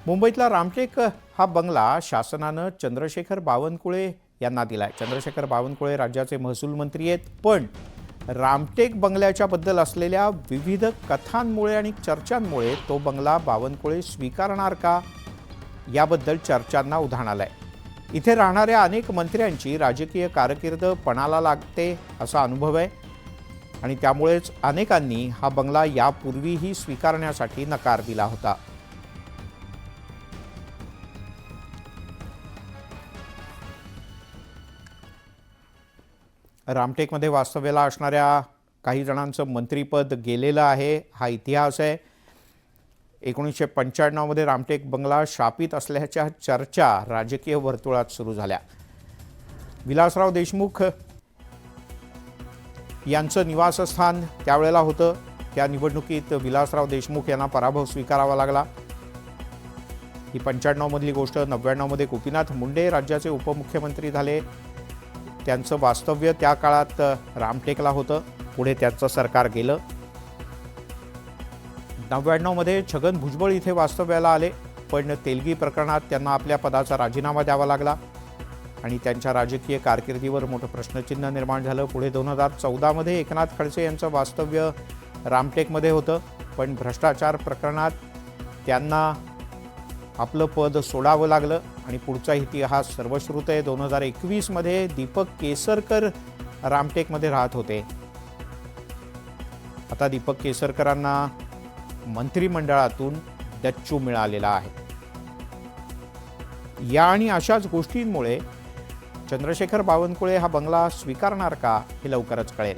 मुंबईतला रामटेक हा बंगला शासनानं चंद्रशेखर बावनकुळे यांना दिलाय। चंद्रशेखर बावनकुळे राज्याचे महसूल मंत्री आहेत, पण रामटेक बंगल्याच्या बद्दल असलेल्या विविध कथांमुळे आणि चर्चांमुळे तो बंगला बावनकुळे स्वीकारणार का याबद्दल चर्चांना उधाण आलंय। इथे राहणाऱ्या अनेक मंत्र्यांची राजकीय कारकीर्द पणाला लागते असा अनुभव आहे आणि त्यामुळेच अनेकांनी हा बंगला यापूर्वीही स्वीकारण्यासाठी नकार दिला होता। रामटेकमध्ये वास्तव्याला असणाऱ्या काही जणांचं मंत्रीपद गेलेलं आहे, हा इतिहास आहे। 1995 मध्ये रामटेक बंगला शापित असल्याच्या चर्चा राजकीय वर्तुळात सुरू झाल्या। विलासराव देशमुख यांचं निवासस्थान त्यावेळेला होतं। त्या निवडणुकीत विलासराव देशमुख यांना पराभव स्वीकारावा लागला। ही 95 मधली गोष्ट। 99 मध्ये गोपीनाथ मुंडे राज्याचे उपमुख्यमंत्री झाले। त्यांचं वास्तव्य त्या काळात रामटेकला होतं, पुढे त्यांचं सरकार गेलं। 99 मध्ये छगन भुजबळ इथे वास्तव्याला आले, पण तेलगी प्रकरणात त्यांना आपल्या पदाचा राजीनामा द्यावा लागला आणि त्यांच्या राजकीय कारकिर्दीवर मोठं प्रश्नचिन्ह निर्माण झालं। पुढे 2014 मध्ये एकनाथ खडसे यांचं वास्तव्य रामटेकमध्ये होतं, पण भ्रष्टाचार प्रकरणात त्यांना आपलं पद सोडावं लागलं आणि पुढचा इतिहास सर्वश्रुत आहे। 2021 मध्ये दीपक केसरकर रामटेकमध्ये राहत होते। आता दीपक केसरकरांना मंत्रिमंडळातून डच्चू मिळालेला आहे। या आणि अशाच गोष्टींमुळे चंद्रशेखर बावनकुळे हा बंगला स्वीकारणार का हे लवकरच कळेल।